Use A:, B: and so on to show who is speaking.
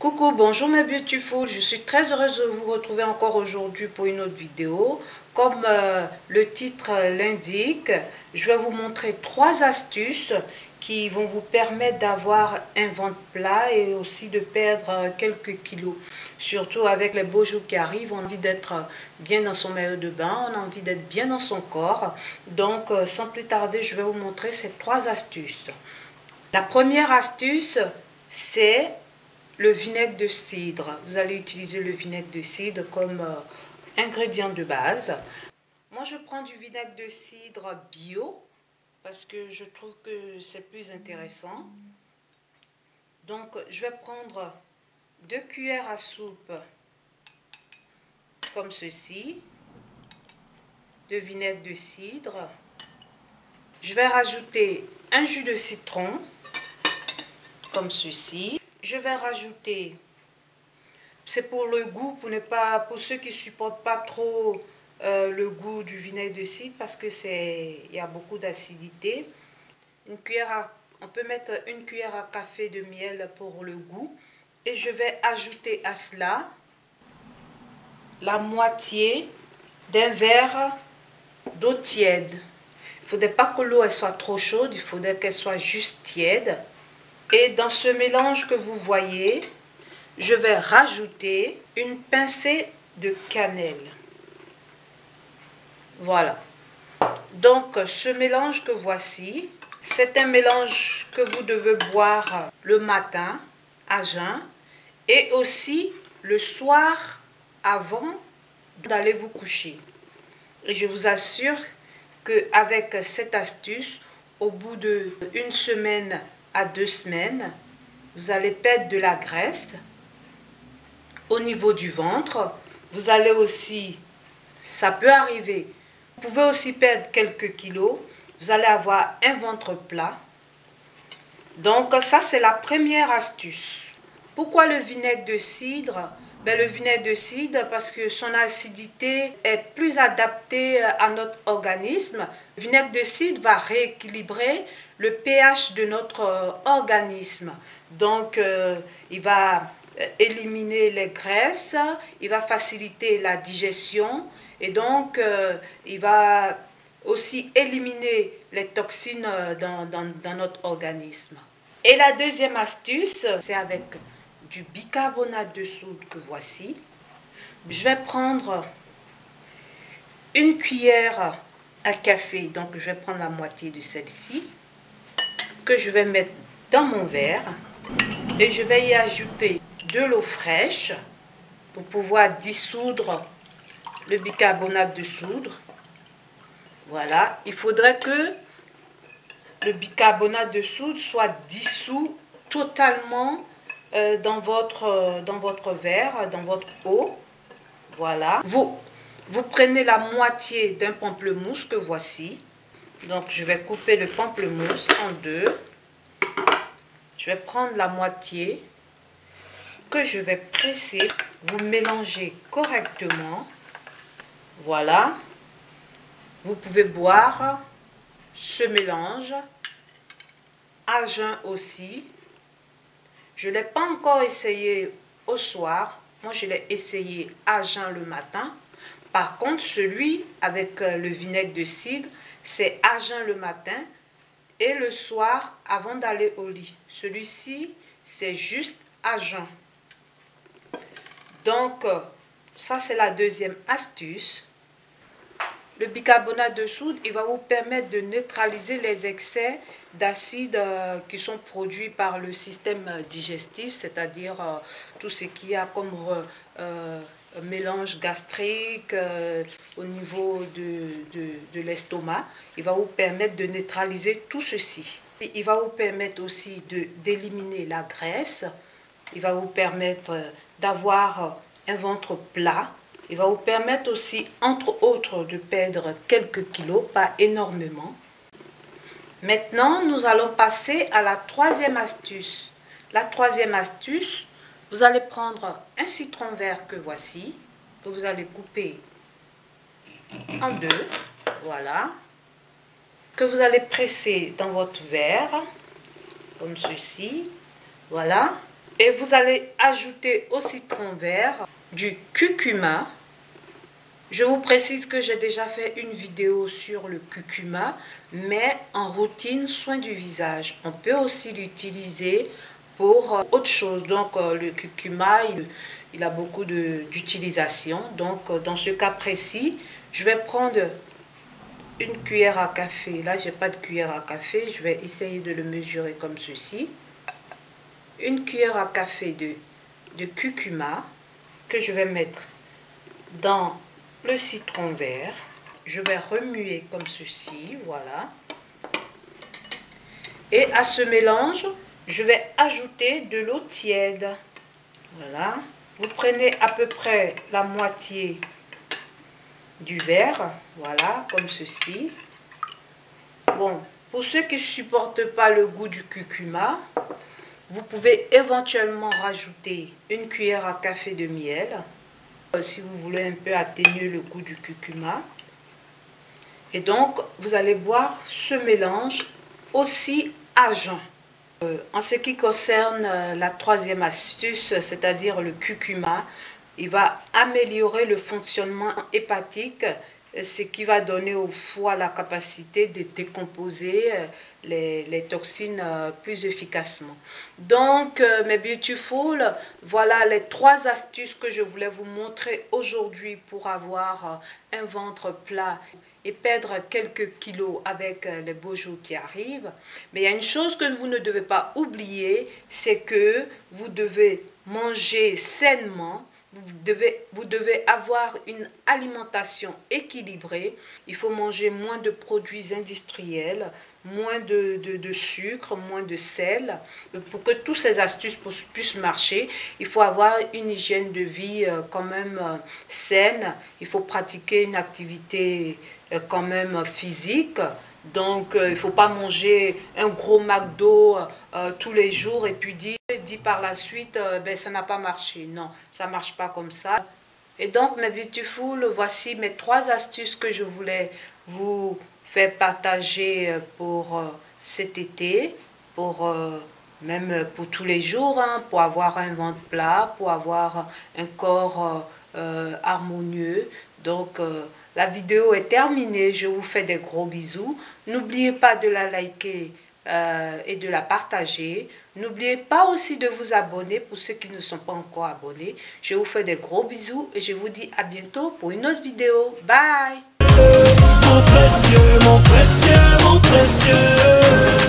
A: Coucou, bonjour mes beautiful, je suis très heureuse de vous retrouver encore aujourd'hui pour une autre vidéo. Comme le titre l'indique, je vais vous montrer 3 astuces qui vont vous permettre d'avoir un ventre plat et aussi de perdre quelques kilos. Surtout avec les beaux jours qui arrivent, on a envie d'être bien dans son maillot de bain, on a envie d'être bien dans son corps. Donc sans plus tarder, je vais vous montrer ces 3 astuces. La première astuce, c'est le vinaigre de cidre. Vous allez utiliser le vinaigre de cidre comme ingrédient de base. Moi, je prends du vinaigre de cidre bio parce que je trouve que c'est plus intéressant. Donc, je vais prendre 2 cuillères à soupe comme ceci de vinaigre de cidre. Je vais rajouter un jus de citron comme ceci. Je vais rajouter, c'est pour le goût, pour ceux qui ne supportent pas trop le goût du vinaigre de cidre parce que il y a beaucoup d'acidité. On peut mettre une cuillère à café de miel pour le goût. Et je vais ajouter à cela la moitié d'un verre d'eau tiède. Il ne faudrait pas que l'eau soit trop chaude, il faudrait qu'elle soit juste tiède. Et dans ce mélange que vous voyez, je vais rajouter une pincée de cannelle. Voilà. Donc, ce mélange que voici, c'est un mélange que vous devez boire le matin à jeun et aussi le soir avant d'aller vous coucher. Et je vous assure qu'avec cette astuce, au bout d'1 semaine à 2 semaines, vous allez perdre de la graisse au niveau du ventre. Vous allez aussi, ça peut arriver, vous pouvez aussi perdre quelques kilos. Vous allez avoir un ventre plat. Donc ça, c'est la première astuce. Pourquoi le vinaigre de cidre? Le vinaigre de cidre, parce que son acidité est plus adaptée à notre organisme. Le vinaigre de cidre va rééquilibrer le pH de notre organisme. Donc, il va éliminer les graisses, il va faciliter la digestion et donc, il va aussi éliminer les toxines dans notre organisme. Et la deuxième astuce, c'est avec du bicarbonate de soude que voici. Je vais prendre une cuillère à café, donc je vais prendre la moitié de celle-ci, que je vais mettre dans mon verre et je vais y ajouter de l'eau fraîche pour pouvoir dissoudre le bicarbonate de soude. Voilà, il faudrait que le bicarbonate de soude soit dissous totalement dans votre verre, dans votre eau. Voilà. Vous prenez la moitié d'un pamplemousse que voici. Donc, je vais couper le pamplemousse en deux. Je vais prendre la moitié que je vais presser. Vous mélangez correctement. Voilà. Vous pouvez boire ce mélange à jeun aussi. Je ne l'ai pas encore essayé au soir. Moi, je l'ai essayé à jeun le matin. Par contre, celui avec le vinaigre de cidre, c'est à jeun le matin et le soir avant d'aller au lit. Celui-ci, c'est juste à jeun. Donc, ça, c'est la deuxième astuce. Le bicarbonate de soude, il va vous permettre de neutraliser les excès d'acide qui sont produits par le système digestif, c'est-à-dire tout ce qu'il y a comme mélange gastrique au niveau de l'estomac. Il va vous permettre de neutraliser tout ceci. Et il va vous permettre aussi d'éliminer la graisse. Il va vous permettre d'avoir un ventre plat. Il va vous permettre aussi, entre autres, de perdre quelques kilos, pas énormément. Maintenant, nous allons passer à la troisième astuce. La troisième astuce, vous allez prendre un citron vert que voici, que vous allez couper en deux, voilà, que vous allez presser dans votre verre. comme ceci. Voilà. Et vous allez ajouter au citron vert du curcuma. Je vous précise que j'ai déjà fait une vidéo sur le curcuma, mais en routine soin du visage. On peut aussi l'utiliser pour autre chose. Donc le curcuma, il a beaucoup d'utilisation. Donc dans ce cas précis, je vais prendre une cuillère à café. Là, j'ai pas de cuillère à café. Je vais essayer de le mesurer comme ceci. Une cuillère à café de curcuma que je vais mettre dans le citron vert. Je vais remuer comme ceci, voilà. Et à ce mélange, je vais ajouter de l'eau tiède. Voilà. Vous prenez à peu près la moitié du verre, voilà, comme ceci. Bon, pour ceux qui ne supportent pas le goût du curcuma, vous pouvez éventuellement rajouter une cuillère à café de miel. Si vous voulez un peu atténuer le goût du curcuma. Et donc, vous allez boire ce mélange aussi à jeun. En ce qui concerne la troisième astuce, c'est-à-dire le curcuma, il va améliorer le fonctionnement hépatique, ce qui va donner au foie la capacité de décomposer les toxines plus efficacement. Donc, mes beautiful, voilà les 3 astuces que je voulais vous montrer aujourd'hui pour avoir un ventre plat et perdre quelques kilos avec les beaux jours qui arrivent. Mais il y a une chose que vous ne devez pas oublier, c'est que vous devez manger sainement. Vous devez avoir une alimentation équilibrée. Il faut manger moins de produits industriels, moins de sucre, moins de sel. Pour que toutes ces astuces puissent marcher, il faut avoir une hygiène de vie quand même saine. Il faut pratiquer une activité quand même physique. Donc, il ne faut pas manger un gros McDo tous les jours et puis dire par la suite, ben, ça n'a pas marché. Non, ça ne marche pas comme ça. Et donc, mes beautiful, voici mes 3 astuces que je voulais vous faire partager pour cet été, même pour tous les jours, hein, pour avoir un ventre plat, pour avoir un corps harmonieux. Donc, la vidéo est terminée. Je vous fais des gros bisous. N'oubliez pas de la liker et de la partager. N'oubliez pas aussi de vous abonner pour ceux qui ne sont pas encore abonnés. Je vous fais des gros bisous et je vous dis à bientôt pour une autre vidéo. Bye!
B: Mon précieux, mon précieux, mon précieux.